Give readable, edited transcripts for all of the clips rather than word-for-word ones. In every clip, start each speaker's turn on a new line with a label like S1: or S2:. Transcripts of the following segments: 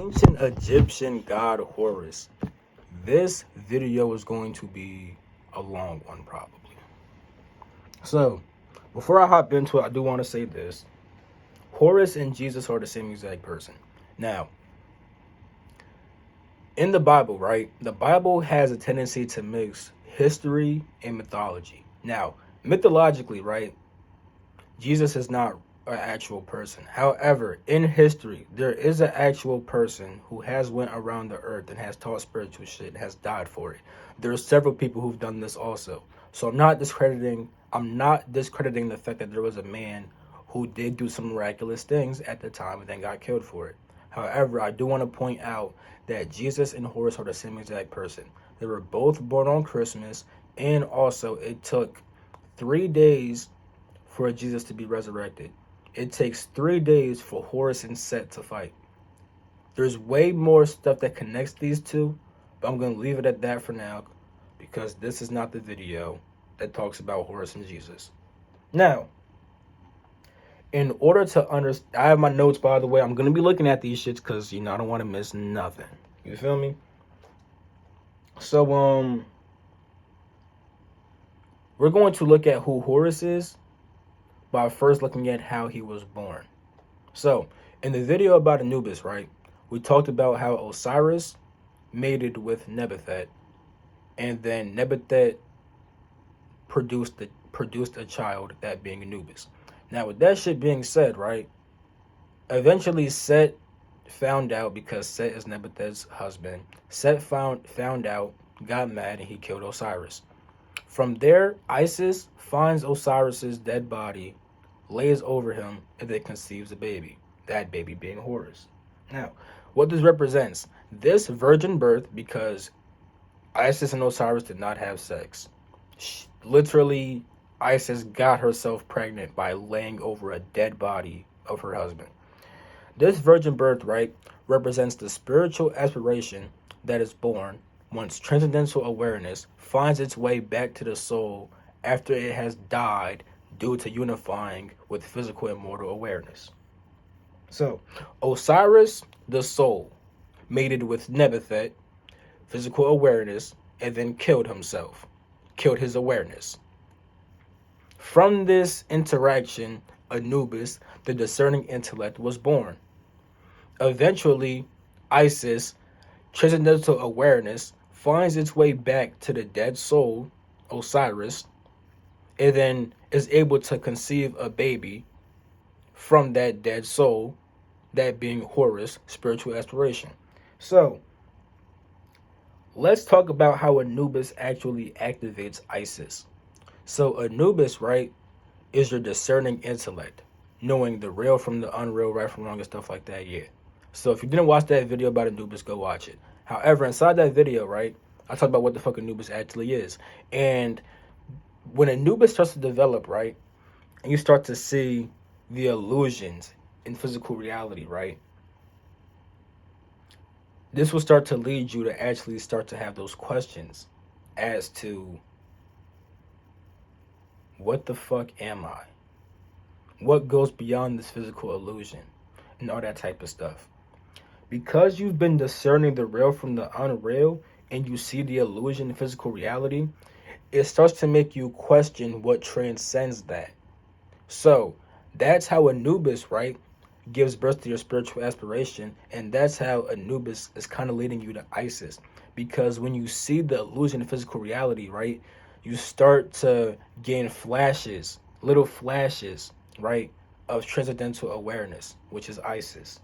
S1: ancient Egyptian god Horus. This video is going to be a long one, probably. So, before I hop into it, I do want to say this. Horus and Jesus are the same exact person. Now, in the Bible, right? The Bible has a tendency to mix history and mythology. Now, mythologically, right? Jesus is not an actual person. However, in history, there is an actual person who has went around the earth and has taught spiritual shit and has died for it. There are several people who've done this also. So I'm not discrediting the fact that there was a man who did do some miraculous things at the time and then got killed for it. However, I do want to point out that Jesus and Horus are the same exact person. They were both born on Christmas, and also it took 3 days for Jesus to be resurrected. It takes 3 days for Horus and Set to fight. There's way more stuff that connects these two, but I'm going to leave it at that for now because this is not the video that talks about Horus and Jesus. Now, in order to understand, I have my notes, by the way. I'm going to be looking at these shits because, I don't want to miss nothing. You feel me? So, we're going to look at who Horus is by first looking at how he was born. So, in the video about Anubis, right, we talked about how Osiris mated with Nefertem, and then Nefertem produced a child, that being Anubis. Now, with that shit being said, right, eventually Set found out, because Set is Nefertem's husband. Set found out, got mad, and he killed Osiris. From there, Isis finds Osiris's dead body, lays over him, and then conceives a baby. That baby being Horus. Now, what this represents, this virgin birth, because Isis and Osiris did not have sex. Literally, Isis got herself pregnant by laying over a dead body of her husband. This virgin birth, right, represents the spiritual aspiration that is born once transcendental awareness finds its way back to the soul after it has died due to unifying with physical immortal awareness. So, Osiris, the soul, mated with Nefertem, physical awareness, and then killed himself, killed his awareness. From this interaction, Anubis, the discerning intellect, was born. Eventually, Isis, transcendental awareness, finds its way back to the dead soul, Osiris, and then is able to conceive a baby from that dead soul, that being Horus, spiritual aspiration. So, let's talk about how Anubis actually activates Isis. So Anubis, right, is your discerning intellect, knowing the real from the unreal, right from wrong, and stuff like that, yeah. So if you didn't watch that video about Anubis, go watch it. However, inside that video, right, I talked about what the fuck Anubis actually is. And when Anubis starts to develop, right, and you start to see the illusions in physical reality, right, this will start to lead you to actually start to have those questions as to, what the fuck am I? What goes beyond this physical illusion? And all that type of stuff. Because you've been discerning the real from the unreal and you see the illusion in physical reality, it starts to make you question what transcends that. So that's how Anubis, right, gives birth to your spiritual aspiration, and that's how Anubis is kind of leading you to Isis. Because when you see the illusion in physical reality, right, you start to gain flashes, little flashes, right, of transcendental awareness, which is Isis.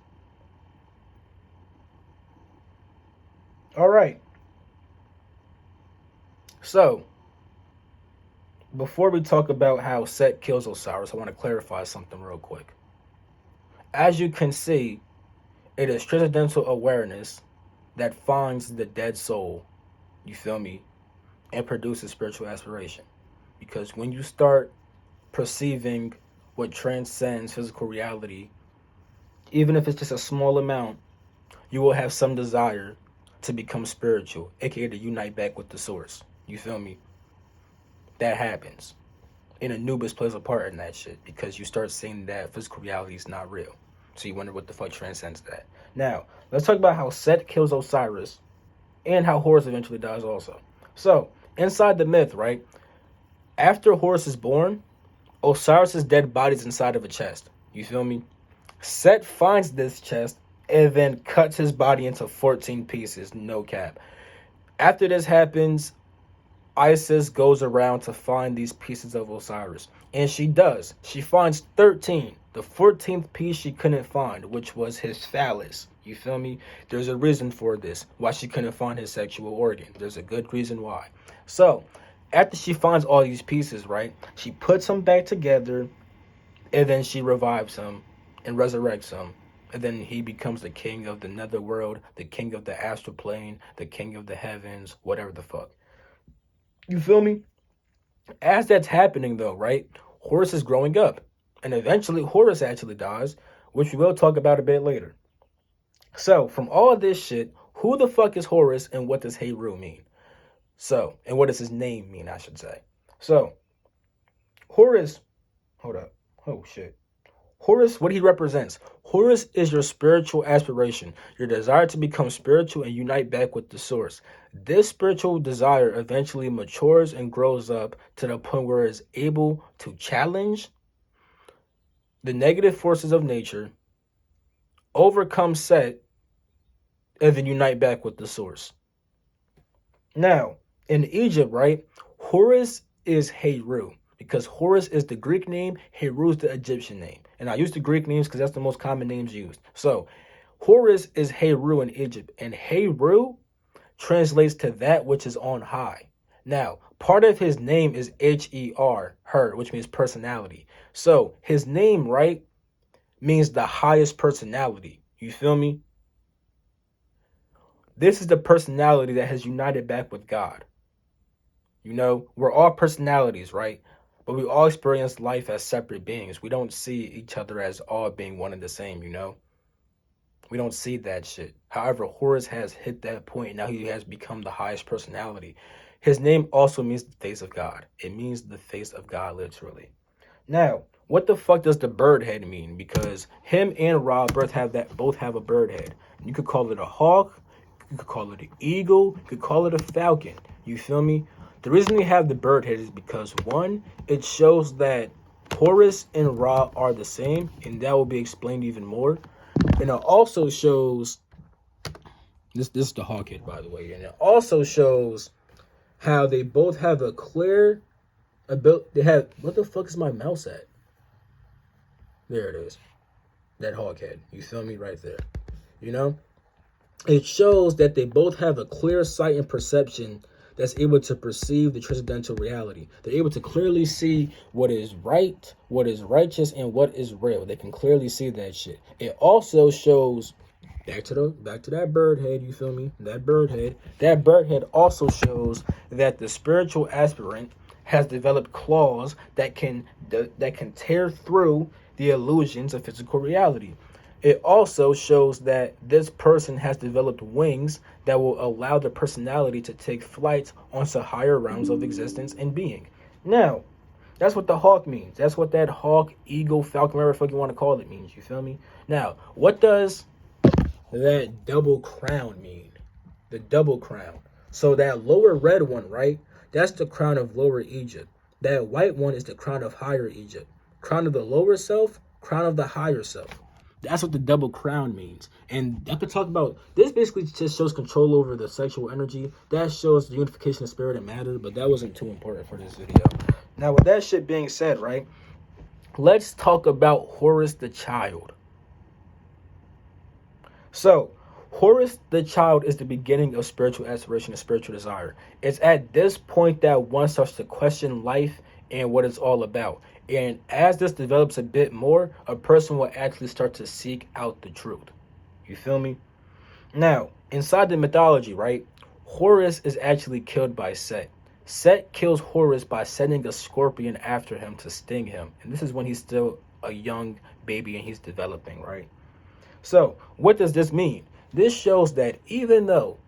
S1: All right. So, before we talk about how Set kills Osiris, I want to clarify something real quick. As you can see, it is transcendental awareness that finds the dead soul, you feel me, and produces spiritual aspiration. Because when you start perceiving what transcends physical reality, even if it's just a small amount, you will have some desire to become spiritual, aka to unite back with the source. You feel me? That happens. And Anubis plays a part in that shit because you start seeing that physical reality is not real. So you wonder what the fuck transcends that. Now, let's talk about how Set kills Osiris and how Horus eventually dies also. So, inside the myth, right? After Horus is born, Osiris's dead body's inside of a chest. You feel me? Set finds this chest and then cuts his body into 14 pieces. No cap. After this happens, Isis goes around to find these pieces of Osiris. And she does. She finds 13. The 14th piece she couldn't find, which was his phallus. You feel me? There's a reason for this. Why she couldn't find his sexual organ. There's a good reason why. So, after she finds all these pieces, right? She puts them back together. And then she revives him and resurrects him. And then he becomes the king of the netherworld, the king of the astral plane, the king of the heavens, whatever the fuck. You feel me? As that's happening, though, right? Horus is growing up. And eventually, Horus actually dies, which we will talk about a bit later. So, from all of this shit, who the fuck is Horus and what does Heru mean? So, and what does his name mean, I should say. So, Horus, hold up. Oh, shit. Horus, what he represents. Horus is your spiritual aspiration, your desire to become spiritual and unite back with the source. This spiritual desire eventually matures and grows up to the point where it is able to challenge the negative forces of nature, overcome Set, and then unite back with the source. Now, in Egypt, right, Horus is Heru. Because Horus is the Greek name, Heru is the Egyptian name. And I use the Greek names because that's the most common names used. So, Horus is Heru in Egypt. And Heru translates to that which is on high. Now, part of his name is Her, her, which means personality. So, his name, right, means the highest personality. You feel me? This is the personality that has united back with God. You know, we're all personalities, right? But we all experience life as separate beings. We don't see each other as all being one and the same, you know? We don't see that shit. However, Horus has hit that point. Now he has become the highest personality. His name also means the face of God. It means the face of God, literally. Now, what the fuck does the bird head mean? Because him and Ra both have a bird head. You could call it a hawk. You could call it an eagle. You could call it a falcon. You feel me? The reason we have the bird head is because, one, it shows that Horus and Ra are the same, and that will be explained even more. And it also shows, this is the hawk head, by the way, and it also shows how they both have a clear ability. They have, what the fuck is my mouse at? There it is. That hawk head. You feel me? Right there. You know? It shows that they both have a clear sight and perception that's able to perceive the transcendental reality. They're able to clearly see what is right, what is righteous, and what is real. They can clearly see that shit. It also shows, back to that bird head, you feel me? That bird head also shows that the spiritual aspirant has developed claws that can tear through the illusions of physical reality. It also shows that this person has developed wings that will allow the personality to take flight onto higher realms of existence and being. Now, that's what the hawk means. That's what that hawk, eagle, falcon, whatever the fuck you want to call it means. You feel me? Now, what does that double crown mean? The double crown. So that lower red one, right? That's the crown of lower Egypt. That white one is the crown of higher Egypt. Crown of the lower self, crown of the higher self. That's what the double crown means. And I could talk about, this basically just shows control over the sexual energy. That shows the unification of spirit and matter, but that wasn't too important for this video. Now, with that shit being said, right, let's talk about Horus the child. So, Horus the child is the beginning of spiritual aspiration and spiritual desire. It's at this point that one starts to question life and what it's all about. And as this develops a bit more, a person will actually start to seek out the truth. You feel me? Now, inside the mythology, right, Horus is actually killed by Set. Set kills Horus by sending a scorpion after him to sting him. And this is when he's still a young baby and he's developing, right? So, what does this mean? This shows that even though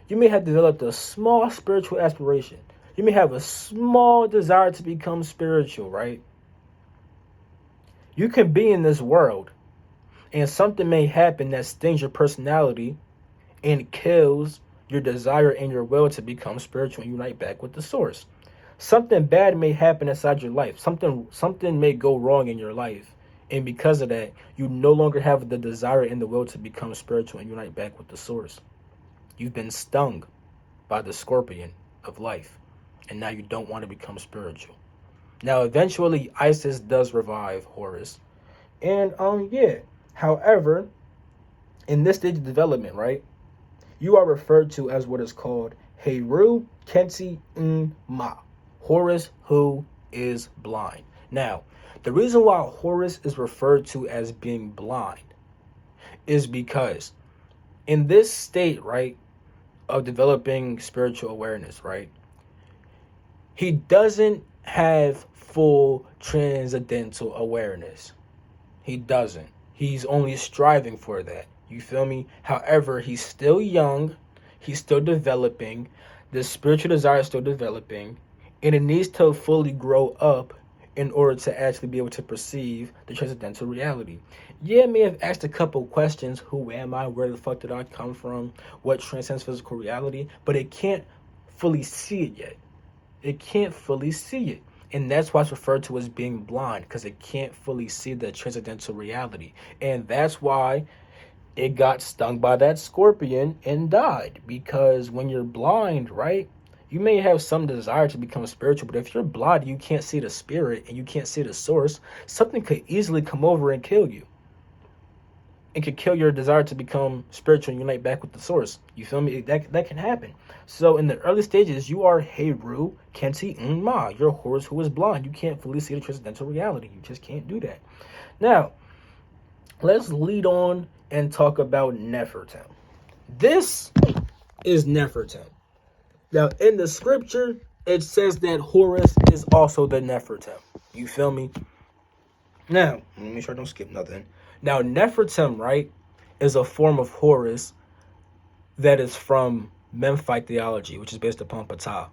S1: you may have developed a small spiritual aspiration, you may have a small desire to become spiritual, right? You can be in this world And something may happen that stings your personality and kills your desire and your will to become spiritual and unite back with the source. Something bad may happen inside your life. Something may go wrong in your life. And because of that, you no longer have the desire and the will to become spiritual and unite back with the source. You've been stung by the scorpion of life. And now you don't want to become spiritual. Now, eventually, Isis does revive Horus. And, yeah. However, in this stage of development, right, you are referred to as what is called Heru, Kenti, Ma. Horus who is blind. Now, the reason why Horus is referred to as being blind is because in this state, right, of developing spiritual awareness, right, he doesn't have full transcendental awareness. He doesn't. He's only striving for that. You feel me? However, he's still young. He's still developing. The spiritual desire is still developing. And it needs to fully grow up in order to actually be able to perceive the transcendental reality. Yeah, it may have asked a couple questions. Who am I? Where the fuck did I come from? What transcends physical reality? But it can't fully see it yet. It can't fully see it. And that's why it's referred to as being blind, because it can't fully see the transcendental reality. And that's why it got stung by that scorpion and died. Because when you're blind, right, you may have some desire to become spiritual, but if you're blind, you can't see the spirit and you can't see the source, something could easily come over and kill you. It could kill your desire to become spiritual and unite back with the source. You feel me? That can happen. So in the early stages, you are Heru, Kenti, Ma. You're Horus who is blind. You can't fully see the transcendental reality. You just can't do that. Now, let's lead on and talk about Nefertem. This is Nefertem. Now, in the scripture, it says that Horus is also the Nefertem. You feel me? Now, let me make sure I don't skip nothing. Now, Nefertem, right, is a form of Horus that is from Memphite theology, which is based upon Ptah.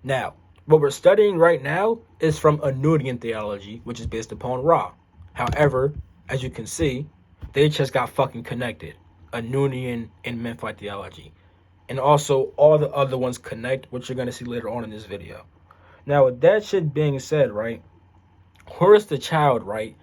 S1: Now, what we're studying right now is from Anubian theology, which is based upon Ra. However, as you can see, they just got fucking connected. Anubian and Memphite theology. And also, all the other ones connect, which you're going to see later on in this video. Now, with that shit being said, right, Horus the child, right,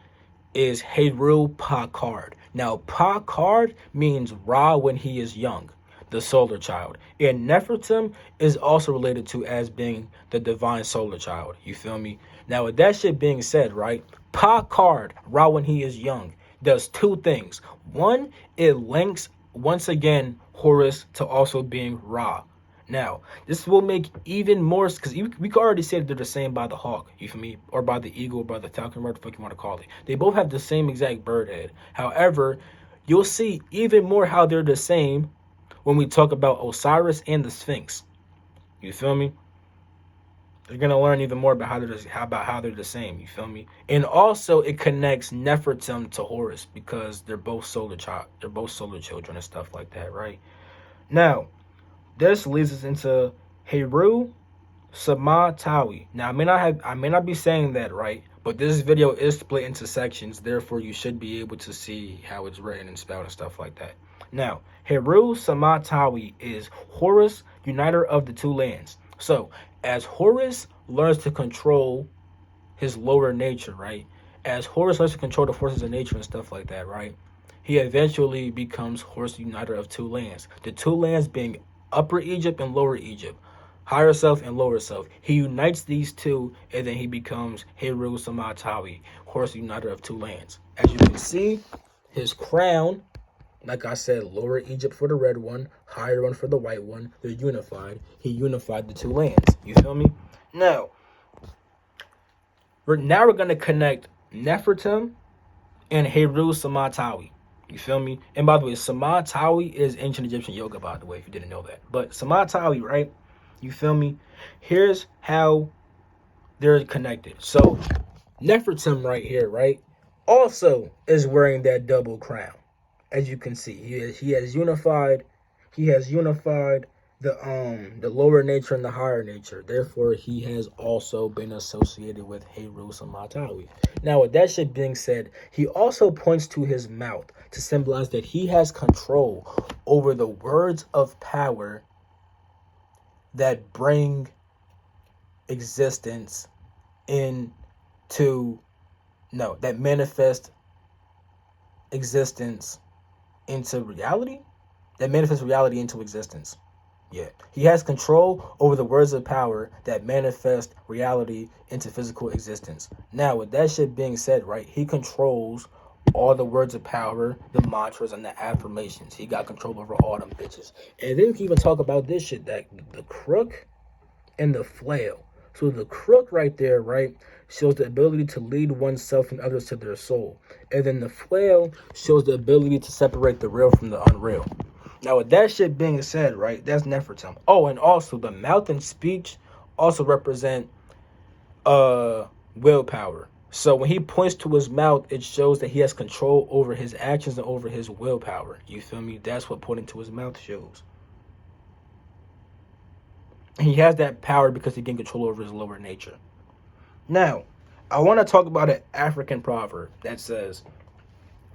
S1: is Heru Pa Khard. Now, Pa Khard means Ra when he is young, the solar child. And Nefertem is also related to as being the divine solar child. You feel me? Now, with that shit being said, right, Pa Khard, Ra when he is young, does two things. One, it links, once again, Horus to also being Ra. Now, this will make even more, because we can already say that they're the same by the hawk, you feel me? Or by the eagle, or by the falcon, whatever the fuck you want to call it. They both have the same exact bird head. However, you'll see even more how they're the same when we talk about Osiris and the Sphinx. You feel me? You're going to learn even more about how they're the same, you feel me? And also, it connects Nefertem to Horus, because they're both solar children and stuff like that, right? Now, this leads us into Heru, Smai, Tawi. Now, I may not be saying that right, but this video is split into sections. Therefore, you should be able to see how it's written and spelled and stuff like that. Now, Heru, Smai, Tawi is Horus, uniter of the two lands. So, as Horus learns to control his lower nature, right? As Horus learns to control the forces of nature and stuff like that, right? He eventually becomes Horus, uniter of two lands. The two lands being Upper Egypt and Lower Egypt, higher self and lower self. He unites these two, and then he becomes Heru, Smai, Tawi, Horus, uniter of two lands. As you can see, his crown, like I said, Lower Egypt for the red one, higher one for the white one. They're unified. He unified the two lands. You feel me? Now we're going to connect Nefertem and Heru, Smai, Tawi. You feel me? And by the way, Smai Tawi is ancient Egyptian yoga, by the way, if you didn't know that. But Smai Tawi, right? You feel me? Here's how they're connected. So, Nefertem right here, right, also is wearing that double crown. As you can see, he has unified the lower nature and the higher nature. Therefore, he has also been associated with Heru and Tawi. Now, with that shit being said, he also points to his mouth to symbolize that he has control over the words of power that bring existence that manifest existence into reality, that manifests reality into existence. Yeah, he has control over the words of power that manifest reality into physical existence. Now, with that shit being said, right, he controls all the words of power, the mantras, and the affirmations. He got control over all them bitches. And then we can even talk about this shit, that the crook and the flail. So the crook right there, right, shows the ability to lead oneself and others to their soul. And then the flail shows the ability to separate the real from the unreal. Now, with that shit being said, right, that's Nefertem. Oh, and also the mouth and speech also represent willpower. So when he points to his mouth, it shows that he has control over his actions and over his willpower. You feel me? That's what pointing to his mouth shows. He has that power because he can control over his lower nature. Now, I want to talk about an African proverb that says,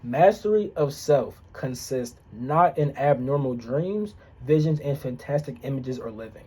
S1: mastery of self consists not in abnormal dreams, visions, and fantastic images or living,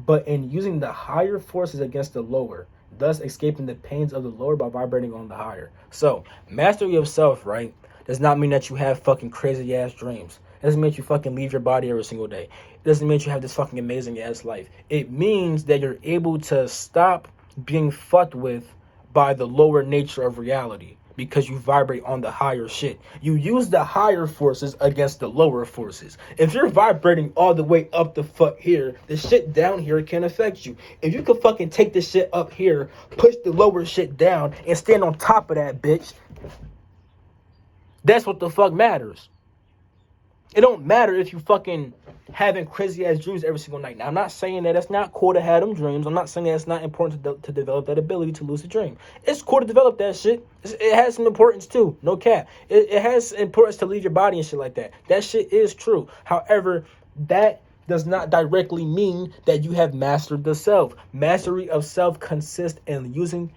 S1: but in using the higher forces against the lower, thus escaping the pains of the lower by vibrating on the higher. So, mastery of self, right, does not mean that you have fucking crazy ass dreams. It doesn't mean you fucking leave your body every single day. It doesn't mean you have this fucking amazing ass life. It means that you're able to stop being fucked with by the lower nature of reality because you vibrate on the higher shit. You use the higher forces against the lower forces. If you're vibrating all the way up the fuck here, the shit down here can affect you. If you can fucking take the shit up here, push the lower shit down, and stand on top of that bitch, that's what the fuck matters. It don't matter if you fucking having crazy ass dreams every single night. Now, I'm not saying that it's not cool to have them dreams. I'm not saying that it's not important to develop that ability to lucid dream. It's cool to develop that shit. It has some importance too. No cap. It has importance to leave your body and shit like that. That shit is true. However, that does not directly mean that you have mastered the self. Mastery of self consists in using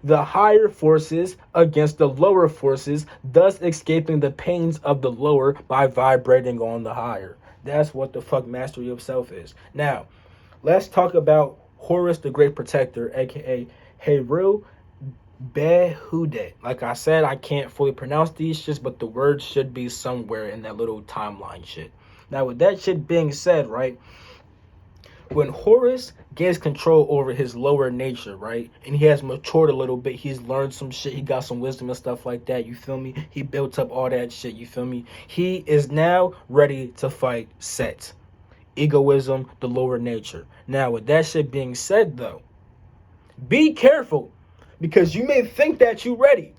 S1: the higher forces against the lower forces, thus escaping the pains of the lower by vibrating on the higher. That's what the fuck mastery of self is. Now, let's talk about Horus the Great Protector, aka Heru Behudet. Like I said, I can't fully pronounce these shits, but the word should be somewhere in that little timeline shit. Now, with that shit being said, right, when Horus gains control over his lower nature, right, and he has matured a little bit, he's learned some shit, he got some wisdom and stuff like that, you feel me? He built up all that shit, you feel me? He is now ready to fight Set. Egoism, the lower nature. Now, with that shit being said, though, be careful, because you may think that you ready,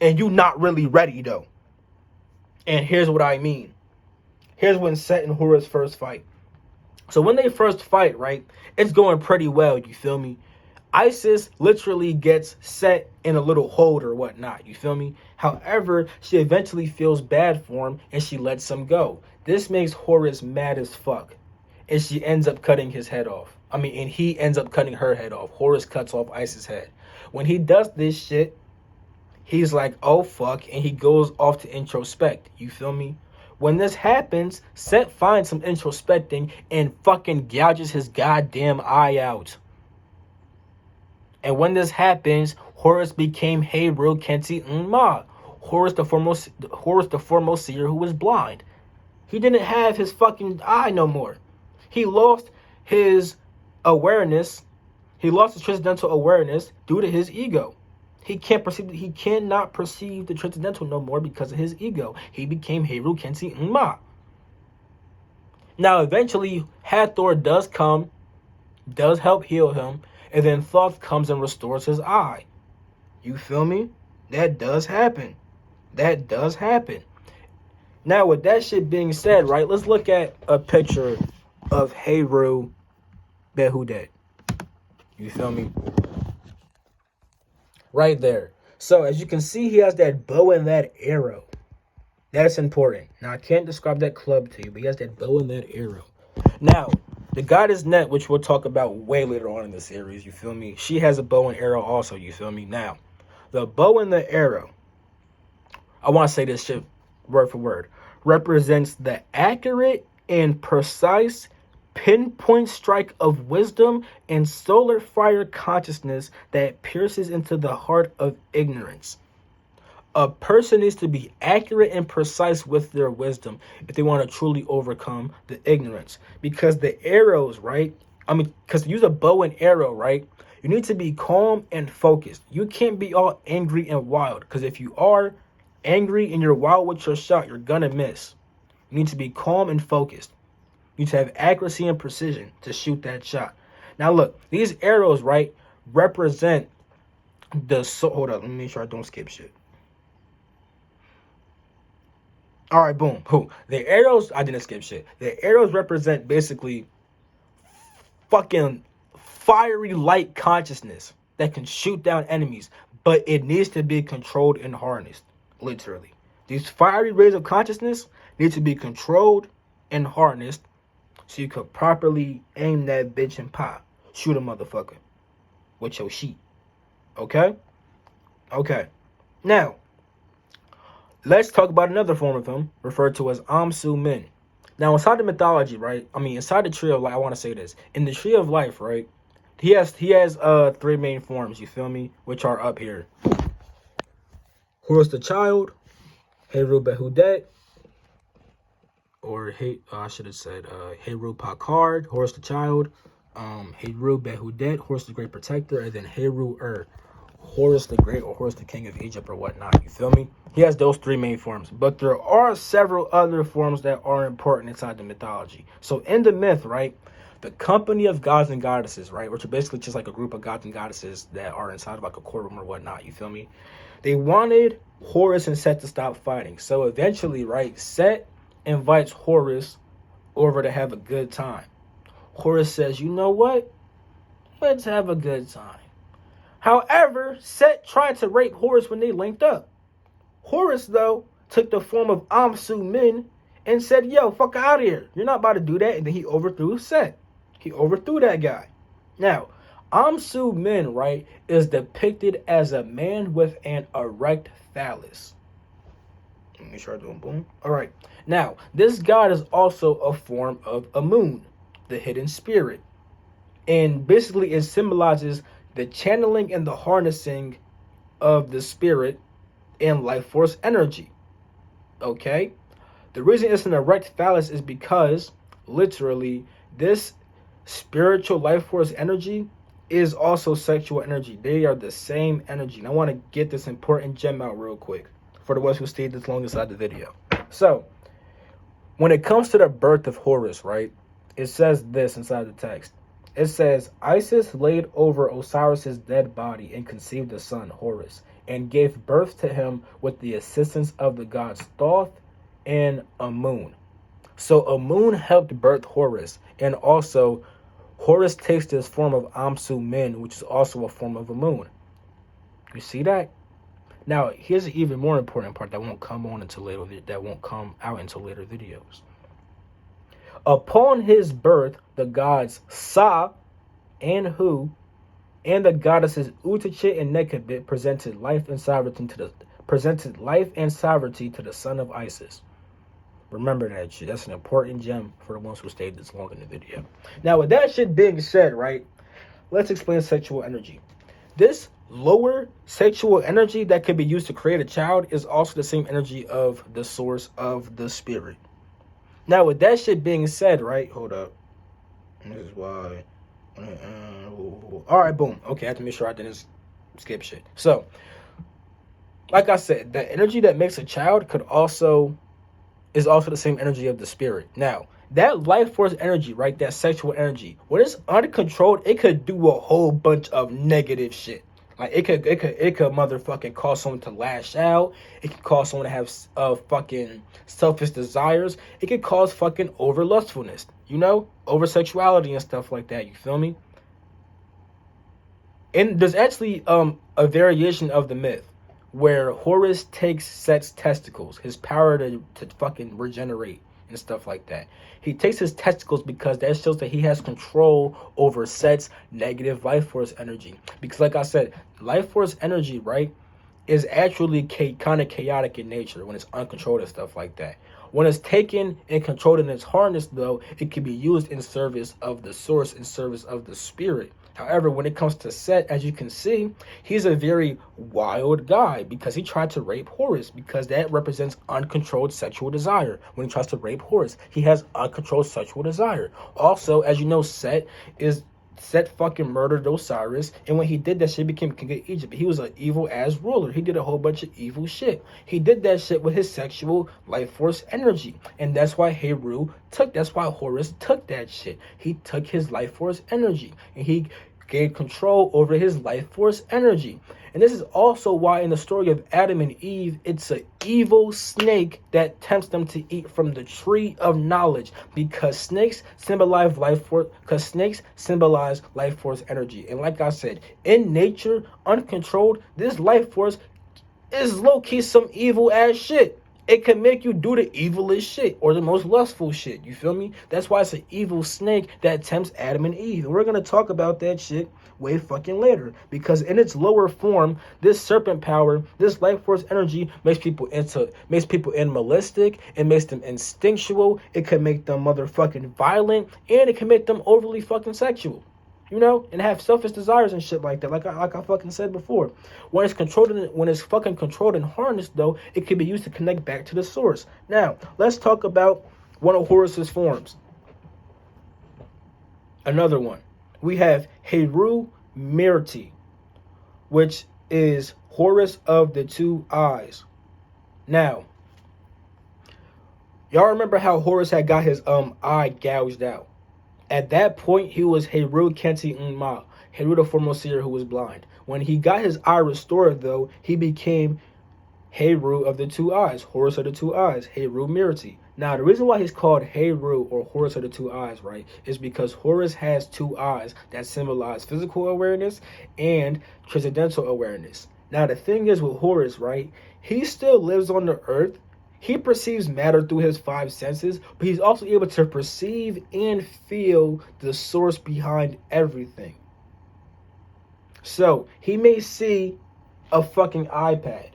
S1: and you not really ready, though. And here's what I mean. Here's when Set and Horus first fight. So when they first fight, right, it's going pretty well, you feel me? Isis literally gets Set in a little hold or whatnot, you feel me? However, she eventually feels bad for him and she lets him go. This makes Horus mad as fuck. And she ends up cutting his head off. And he ends up cutting her head off. Horus cuts off Isis' head. When he does this shit, he's like, oh fuck, and he goes off to introspect, you feel me? When this happens, Set finds some introspecting and fucking gouges his goddamn eye out. And when this happens, Horus became Heru, Kenti, and Ma. Horus the foremost seer who was blind. He didn't have his fucking eye no more. He lost his awareness. He lost his transcendental awareness due to his ego. He cannot perceive the transcendental no more because of his ego. He became Heru, Kenti, and Ma. Now, eventually, Hathor does help heal him, and then Thoth comes and restores his eye. You feel me? That does happen. Now, with that shit being said, right, let's look at a picture of Heru Behudet. You feel me? Right there. So as you can see, he has that bow and that arrow. That's important. Now, I can't describe that club to you, but he has that bow and that arrow. Now, the goddess Net, which we'll talk about way later on in the series, you feel me? She has a bow and arrow also, you feel me? Now, the bow and the arrow, I want to say this shit word for word, represents the accurate and precise pinpoint strike of wisdom and solar fire consciousness that pierces into the heart of ignorance. A person needs to be accurate and precise with their wisdom if they want to truly overcome the ignorance. Because the arrows, right? Because to use a bow and arrow, right? You need to be calm and focused. You can't be all angry and wild. Because if you are angry and you're wild with your shot, you're going to miss. You need to be calm and focused. You need to have accuracy and precision to shoot that shot. Now, look, these arrows, right, represent the soul. Hold up, let me make sure I don't skip shit. All right, boom. The arrows, I didn't skip shit. The arrows represent basically fucking fiery light consciousness that can shoot down enemies, but it needs to be controlled and harnessed, literally. These fiery rays of consciousness need to be controlled and harnessed so you could properly aim that bitch and pop. Shoot a motherfucker with your sheet. Okay? Okay. Now, let's talk about another form of him, referred to as Amsu-Min. Now, inside the mythology, right? Inside the tree of life, I want to say this. In the tree of life, right? He has three main forms, you feel me? Which are up here. Horus the child, Heru Behudet, or I should have said Heru Khard, Horus the child, Heru Behudet, Horus the great protector, and then Heru Horus the great, or Horus the king of Egypt, or whatnot, you feel me? He has those three main forms, but there are several other forms that are important inside the mythology. So in the myth, right, the company of gods and goddesses, right, which are basically just like a group of gods and goddesses that are inside of like a courtroom or whatnot, you feel me? They wanted Horus and Set to stop fighting. So eventually, right, Set invites Horus over to have a good time. Horus says, you know what? Let's have a good time. However, Set tried to rape Horus when they linked up. Horus, though, took the form of Amsu-Min and said, yo, fuck out of here. You're not about to do that. And then he overthrew Set. He overthrew that guy. Now, Amsu-Min, right, is depicted as a man with an erect phallus. Make sure I do boom. All right. Now, this god is also a form of Amun, the hidden spirit. And basically it symbolizes the channeling and the harnessing of the spirit and life force energy. Okay? The reason it's an erect phallus is because, literally, this spiritual life force energy is also sexual energy. They are the same energy. And I want to get this important gem out real quick for the ones who stayed this long inside the video. So, when it comes to the birth of Horus, right, it says this inside the text. It says, Isis laid over Osiris's dead body and conceived a son, Horus, and gave birth to him with the assistance of the gods Thoth and Amun. So Amun helped birth Horus, and also Horus takes this form of Amsu-Min, which is also a form of Amun. You see that? Now, here's an even more important part that won't come out until later videos. Upon his birth, the gods Sa and Hu and the goddesses Utachit and Nekabit presented life and sovereignty to the son of Isis. Remember that shit. That's an important gem for the ones who stayed this long in the video. Now, with that shit being said, right, let's explain sexual energy. This lower sexual energy that can be used to create a child is also the same energy of the source of the spirit. Now, with that shit being said, right, hold up. This is why. All right, boom. Okay, I have to make sure I didn't skip shit. So, like I said, the energy that makes a child is also the same energy of the spirit. Now, that life force energy, right, that sexual energy, when it's uncontrolled, it could do a whole bunch of negative shit. Like it could motherfucking cause someone to lash out. It could cause someone to have fucking selfish desires. It could cause fucking over lustfulness, over sexuality and stuff like that. You feel me? And there's actually a variation of the myth where Horus takes Set's testicles, his power to fucking regenerate and stuff like that. He takes his testicles because that shows that he has control over Set's negative life force energy. Because like I said, life force energy, right, is actually kind of chaotic in nature when it's uncontrolled and stuff like that. When it's taken and controlled in its harness, though, it can be used in service of the source, in service of the spirit. However, when it comes to Set, as you can see, he's a very wild guy because he tried to rape Horus, because that represents uncontrolled sexual desire. When he tries to rape Horus, he has uncontrolled sexual desire. Also, as you know, Set fucking murdered Osiris, and when he did that shit, he became king of Egypt. He was an evil ass ruler. He did a whole bunch of evil shit. He did that shit with his sexual life force energy, and that's why that's why Horus took that shit. He took his life force energy, and he gained control over his life force energy. And this is also why in the story of Adam and Eve, it's an evil snake that tempts them to eat from the tree of knowledge, because snakes symbolize life force energy. And like I said, in nature, uncontrolled, this life force is low-key some evil ass shit. It can make you do the evilest shit or the most lustful shit. You feel me? That's why it's an evil snake that tempts Adam and Eve. And we're going to talk about that shit way fucking later. Because in its lower form, this serpent power, this life force energy makes people animalistic. It makes them instinctual. It can make them motherfucking violent. And it can make them overly fucking sexual. You know, and have selfish desires and shit like that, like I fucking said before. When it's fucking controlled and harnessed, though, it can be used to connect back to the source. Now, let's talk about one of Horus's forms. Another one. We have Heru Mirti, which is Horus of the two eyes. Now, y'all remember how Horus had got his eye gouged out? At that point, he was Heru Kenti Unma, Heru the former seer who was blind. When he got his eye restored, though, he became Heru of the two eyes, Horus of the two eyes, Heru Mirti. Now, the reason why he's called Heru or Horus of the two eyes, right, is because Horus has two eyes that symbolize physical awareness and transcendental awareness. Now, the thing is with Horus, right, he still lives on the earth. He perceives matter through his five senses, but he's also able to perceive and feel the source behind everything. So, he may see a fucking iPad,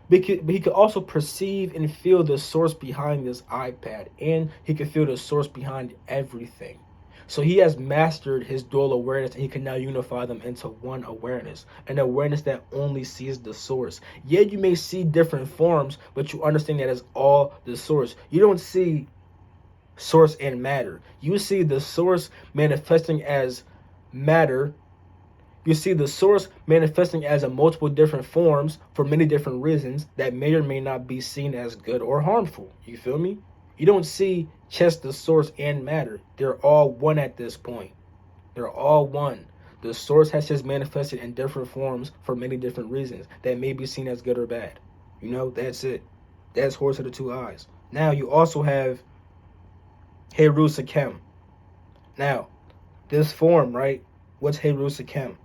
S1: but he could also perceive and feel the source behind this iPad, and he can feel the source behind everything. So he has mastered his dual awareness, and he can now unify them into one awareness, an awareness that only sees the source. Yeah, you may see different forms, but you understand that it's all the source. You don't see source and matter. You see the source manifesting as matter. You see the source manifesting as a multiple different forms for many different reasons that may or may not be seen as good or harmful. You feel me? You don't see just the source and matter. They're all one at this point. They're all one. The source has just manifested in different forms for many different reasons that may be seen as good or bad. You know, that's it. That's Horus of the two eyes. Now, you also have Heru Sekhem. Now, this form, right? What's Heru Sekhem?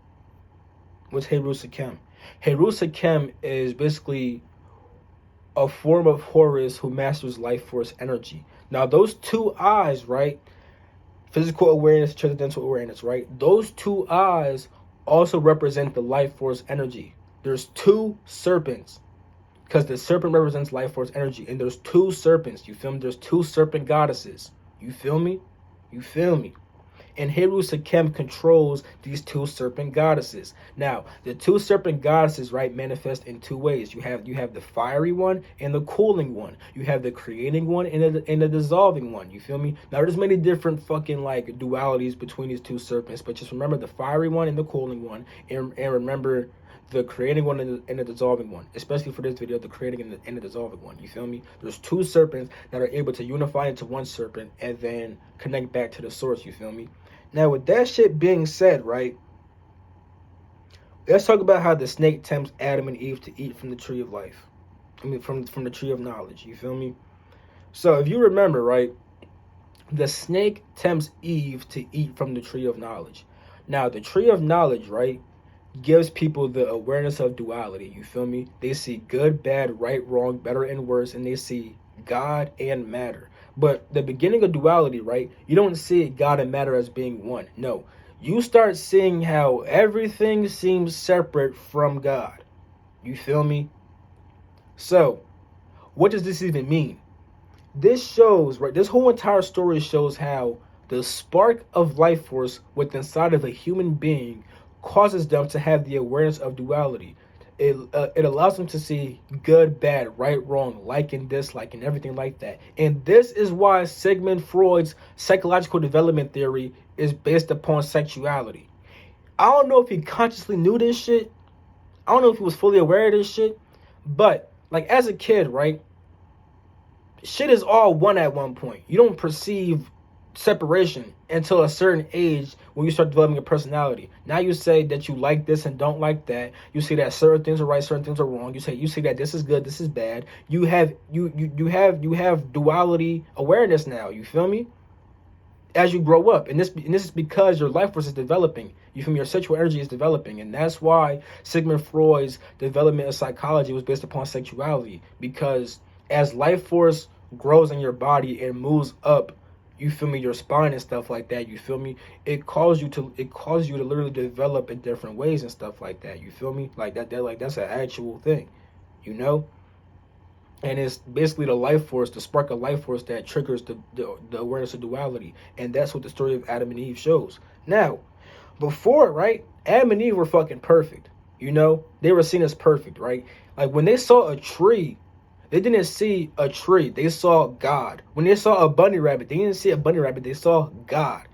S1: What's Heru Sekhem? Heru Sekhem is basically a form of Horus who masters life force energy. Now, those two eyes, right? Physical awareness, transcendental awareness, right? Those two eyes also represent the life force energy. There's two serpents, because the serpent represents life force energy, and there's two serpents. You feel me? There's two serpent goddesses. You feel me? You feel me? And Heru Sekhem controls these two serpent goddesses. Now, the two serpent goddesses, right, manifest in two ways. You have the fiery one and the cooling one. You have the creating one and the dissolving one. You feel me? Now, there's many different fucking like dualities between these two serpents, but just remember the fiery one and the cooling one, and remember the creating one and the dissolving one. Especially for this video, the creating and the dissolving one. You feel me? There's two serpents that are able to unify into one serpent and then connect back to the source. You feel me? Now, with that shit being said, right, let's talk about how the snake tempts Adam and Eve to eat from the tree of life. I mean, from the tree of knowledge. You feel me? So, if you remember, right, the snake tempts Eve to eat from the tree of knowledge. Now, the tree of knowledge, right, gives people the awareness of duality. You feel me? They see good, bad, right, wrong, better, and worse, and they see God and matter. But the beginning of duality, right? You don't see God and matter as being one. No. You start seeing how everything seems separate from God. You feel me? So, what does this even mean? This shows, right? This whole entire story shows how the spark of life force within inside of a human being causes them to have the awareness of duality. It allows them to see good, bad, right, wrong, like and dislike, and everything like that. And this is why Sigmund Freud's psychological development theory is based upon sexuality. I don't know if he consciously knew this shit. I don't know if he was fully aware of this shit. But, like, as a kid, right, shit is all one at one point. You don't perceive separation until a certain age when you start developing a personality. Now you say that you like this and don't like that. You see that certain things are right, certain things are wrong. You see that this is good, this is bad. You have duality awareness now. You feel me? As you grow up, and this is because your life force is developing. You feel me? Your sexual energy is developing, and that's why Sigmund Freud's development of psychology was based upon sexuality. Because as life force grows in your body and moves up, you feel me, your spine and stuff like that, you feel me, it causes you to literally develop in different ways and stuff like that. You feel me? Like that's an actual thing, you know. And it's basically the life force, the spark of life force that triggers the awareness of duality. And that's what the story of Adam and Eve shows. Now, before, right, Adam and Eve were fucking perfect. You know, they were seen as perfect, right? Like when they saw a tree, they didn't see a tree. They saw God. When they saw a bunny rabbit, they didn't see a bunny rabbit. They saw God.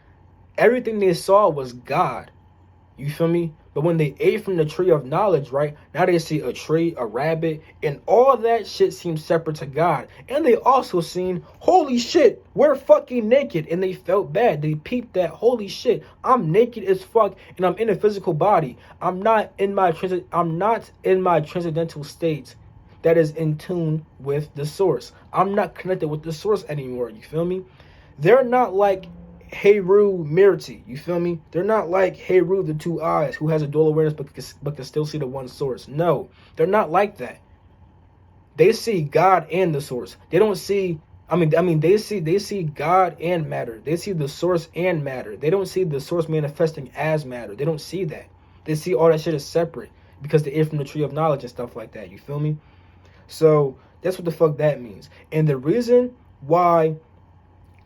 S1: Everything they saw was God. You feel me? But when they ate from the tree of knowledge, right, now they see a tree, a rabbit, and all that shit seems separate to God. And they also seen, holy shit, we're fucking naked. And they felt bad. They peeped that, holy shit, I'm naked as fuck and I'm in a physical body. I'm not in my transcendental state that is in tune with the source. I'm not connected with the source anymore. You feel me? They're not like Heru Mirti, you feel me? They're not like Heru the two eyes, who has a dual awareness but can still see the one source. No, they're not like that. They see God and the source. They don't see. They see God and matter. They see the source and matter. They don't see the source manifesting as matter. They don't see that. They see all that shit is separate because they ate from the tree of knowledge and stuff like that. You feel me? So that's what the fuck that means. And the reason why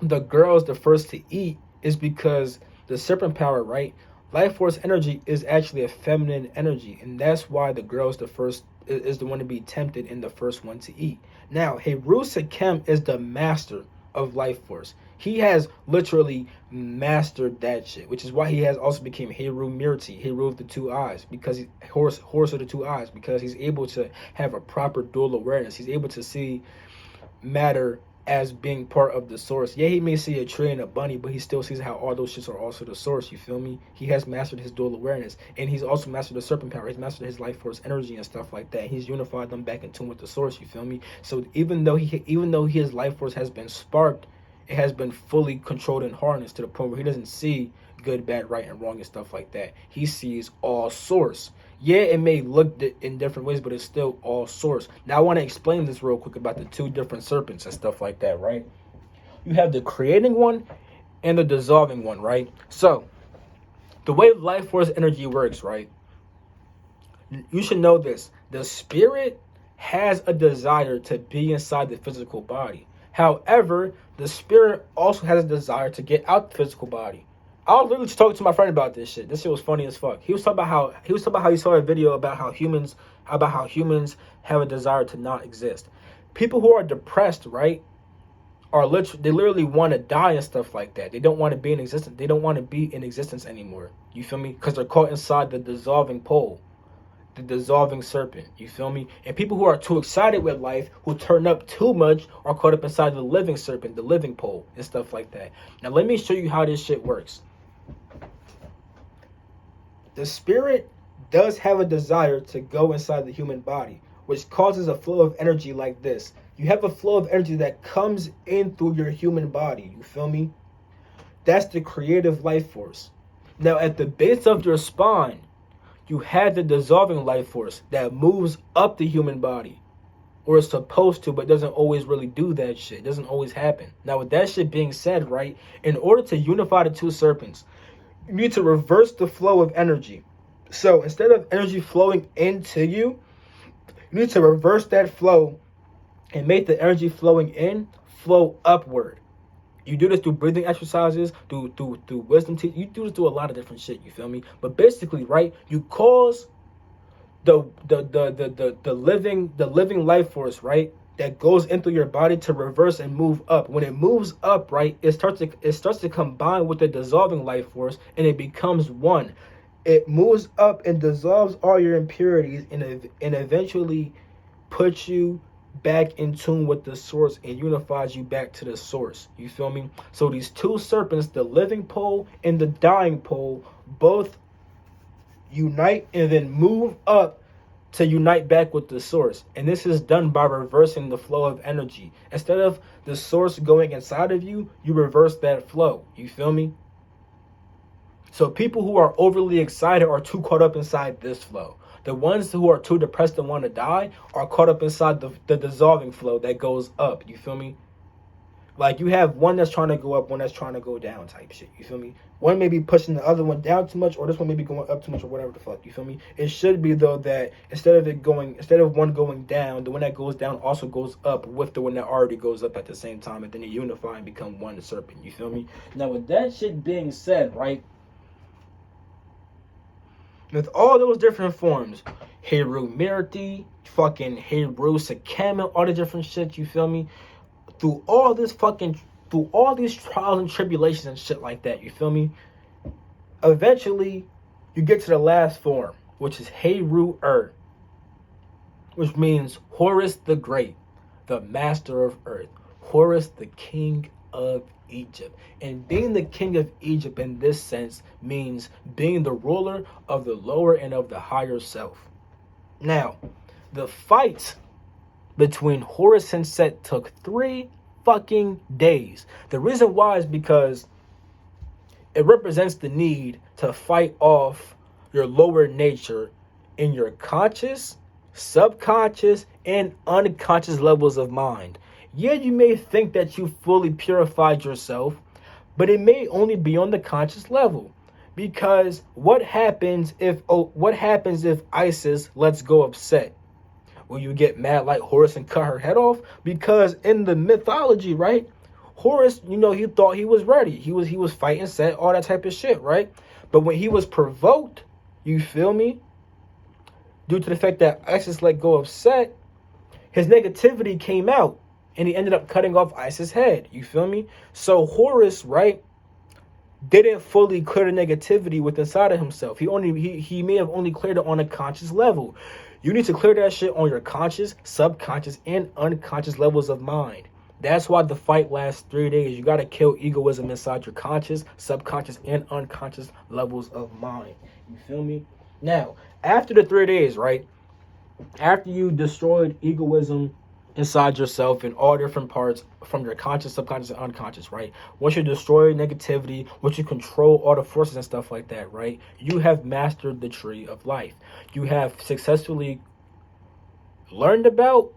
S1: the girl's the first to eat is because the serpent power, right? Life force energy is actually a feminine energy, and that's why the girl's the first is the one to be tempted and the first one to eat. Now, Heru Sekhem is the master of life force. He has literally mastered that shit, which is why he has also became Heru Mirti, Heru of the two eyes, because he's Horus of the two eyes, because he's able to have a proper dual awareness. He's able to see matter as being part of the source. Yeah, he may see a tree and a bunny, but he still sees how all those shits are also the source. You feel me? He has mastered his dual awareness, and he's also mastered the serpent power. He's mastered his life force energy and stuff like that. He's unified them back in tune with the source. You feel me? So even though his life force has been sparked, it has been fully controlled and harnessed to the point where he doesn't see good, bad, right, and wrong and stuff like that. He sees all source. Yeah, it may look in different ways, but it's still all source. Now, I want to explain this real quick about the two different serpents and stuff like that, right? You have the creating one and the dissolving one, right? So, the way life force energy works, right? You should know this. The spirit has a desire to be inside the physical body. However, the spirit also has a desire to get out the physical body. I was literally just talking to my friend about this shit. This shit was funny as fuck. He was talking about how he saw a video about how humans have a desire to not exist. People who are depressed, right, they literally want to die and stuff like that. They don't want to be in existence. They don't want to be in existence anymore. You feel me? Because they're caught inside the dissolving pole, the dissolving serpent. You feel me? And people who are too excited with life, who turn up too much, are caught up inside the living serpent, the living pole, and stuff like that. Now, let me show you how this shit works. The spirit does have a desire to go inside the human body, which causes a flow of energy like this. You have a flow of energy that comes in through your human body. You feel me? That's the creative life force. Now, at the base of your spine, you have the dissolving life force that moves up the human body. Or it's supposed to, but doesn't always really do that shit. It doesn't always happen. Now, with that shit being said, right, in order to unify the two serpents, you need to reverse the flow of energy. So instead of energy flowing into you, you need to reverse that flow and make the energy flowing in flow upward. You do this through breathing exercises, through wisdom teaching. You do this through a lot of different shit, you feel me? But basically, right, you cause the living life force, right, that goes into your body to reverse and move up. When it moves up, right, it starts to combine with the dissolving life force, and it becomes one. It moves up and dissolves all your impurities, and eventually puts you back in tune with the source and unifies you back to the source. You feel me? So these two serpents, the living pole and the dying pole, both unite and then move up to unite back with the source. And this is done by reversing the flow of energy. Instead of the source going inside of you, you reverse that flow. You feel me? So people who are overly excited are too caught up inside this flow. The ones who are too depressed and want to die are caught up inside the dissolving flow that goes up. You feel me? Like, you have one that's trying to go up, one that's trying to go down type shit. You feel me? One may be pushing the other one down too much, or this one may be going up too much, or whatever the fuck. You feel me? It should be, though, that instead of one going down, the one that goes down also goes up with the one that already goes up at the same time, and then they unify and become one serpent. You feel me? Now, with that shit being said, right, with all those different forms, Heru Mirti, fucking Heru Sekhem, all the different shit, you feel me? Through all these trials and tribulations and shit like that, you feel me? Eventually, you get to the last form, which is Heru, which means Horus the Great, the Master of Earth, Horus the King of Egypt. And being the king of Egypt in this sense means being the ruler of the lower and of the higher self. Now, the fight between Horus and Set took 3 fucking days. The reason why is because it represents the need to fight off your lower nature in your conscious, subconscious, and unconscious levels of mind. Yeah, you may think that you fully purified yourself, but it may only be on the conscious level. Because what happens if Isis lets go of Set? Will you get mad like Horus and cut her head off? Because in the mythology, right, Horus, he thought he was ready. He was fighting Set, all that type of shit, right? But when he was provoked, you feel me, due to the fact that Isis let go of Set, his negativity came out. And he ended up cutting off Isis' head. You feel me? So Horus, right, didn't fully clear the negativity within inside of himself. He may have only cleared it on a conscious level. You need to clear that shit on your conscious, subconscious, and unconscious levels of mind. That's why the fight lasts 3 days. You got to kill egoism inside your conscious, subconscious, and unconscious levels of mind. You feel me? Now, after the 3 days, right, after you destroyed egoism inside yourself in all different parts from your conscious, subconscious, and unconscious, right? Once you destroy negativity, once you control all the forces and stuff like that, right? You have mastered the tree of life. You have successfully learned about,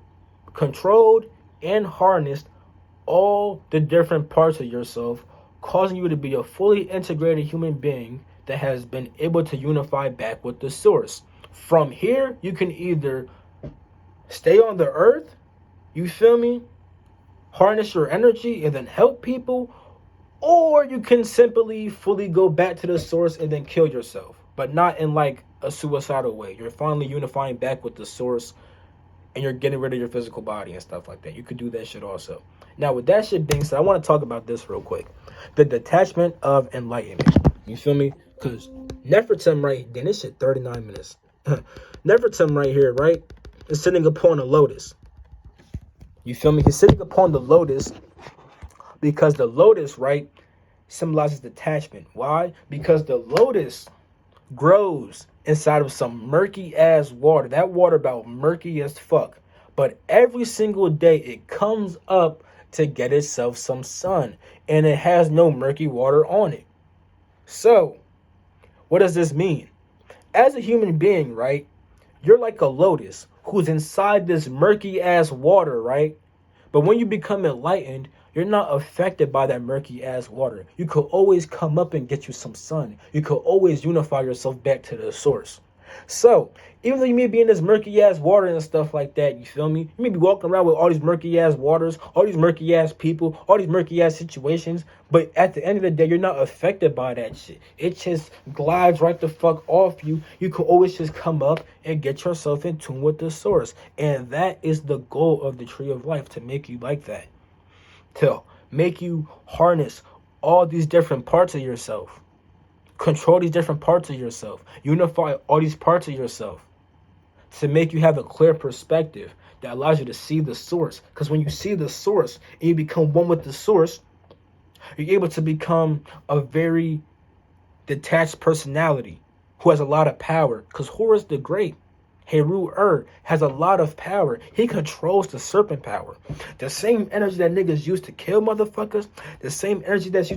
S1: controlled, and harnessed all the different parts of yourself, causing you to be a fully integrated human being that has been able to unify back with the source. From here, you can either stay on the earth, you feel me, harness your energy and then help people, or you can simply fully go back to the source and then kill yourself, but not in like a suicidal way. You're finally unifying back with the source and you're getting rid of your physical body and stuff like that. You could do that shit also. Now, with that shit being said, I want to talk about this real quick. The Detachment of Enlightenment. You feel me? Because Nefertem right, then this shit 39 minutes. Nefertem right here, right, is sitting upon a lotus. You feel me? He's sitting upon the lotus because the lotus, right, symbolizes detachment. Why? Because the lotus grows inside of some murky ass water. That water about murky as fuck. But every single day it comes up to get itself some sun. And it has no murky water on it. So, what does this mean? as a human being, right, you're like a lotus who's inside this murky ass water, right? But when you become enlightened, you're not affected by that murky ass water. You could always come up and get you some sun. You could always unify yourself back to the source. So, even though you may be in this murky ass water and stuff like that, you feel me? You may be walking around with all these murky ass waters, all these murky ass people, all these murky ass situations, but at the end of the day, you're not affected by that shit. It just glides right the fuck off you. You could always just come up and get yourself in tune with the source. And that is the goal of the Tree of Life, to make you like that. To make you harness all these different parts of yourself. Control these different parts of yourself. Unify all these parts of yourself. To make you have a clear perspective that allows you to see the source. Because when you see the source and you become one with the source, you're able to become a very detached personality who has a lot of power. Because Horus the Great, Heru has a lot of power. He controls the serpent power. The same energy that niggas use to kill motherfuckers, the same energy that's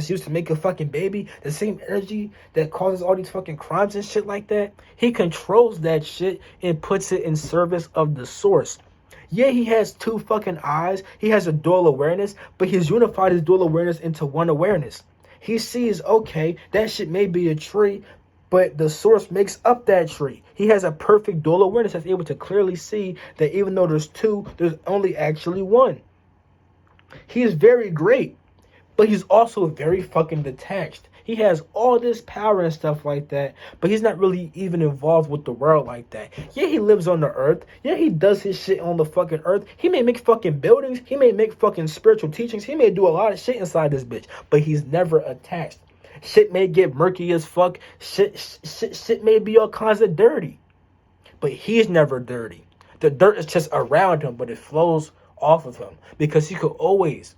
S1: used to make a fucking baby, the same energy that causes all these fucking crimes and shit like that, he controls that shit and puts it in service of the source. Yeah, he has two fucking eyes, he has a dual awareness, but he's unified his dual awareness into one awareness. He sees, okay, that shit may be a tree, but the source makes up that tree. He has a perfect dual awareness that's able to clearly see that even though there's two, there's only actually one. He is very great. But he's also very fucking detached. He has all this power and stuff like that, but he's not really even involved with the world like that. Yeah, he lives on the earth. Yeah, he does his shit on the fucking earth. He may make fucking buildings. He may make fucking spiritual teachings. He may do a lot of shit inside this bitch, but he's never attached. Shit may get murky as fuck. Shit may be all kinds of dirty, but he's never dirty. The dirt is just around him, but it flows off of him because he could always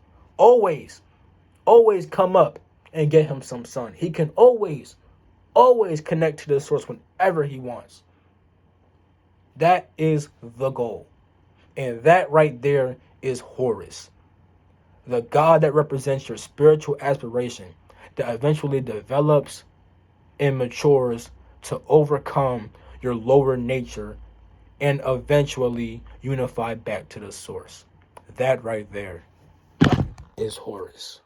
S1: come up and get him some sun. He can always connect to the source whenever he wants. That is the goal. And that right there is Horus, the god that represents your spiritual aspiration that eventually develops and matures to overcome your lower nature and eventually unify back to the source. That right there is Horus.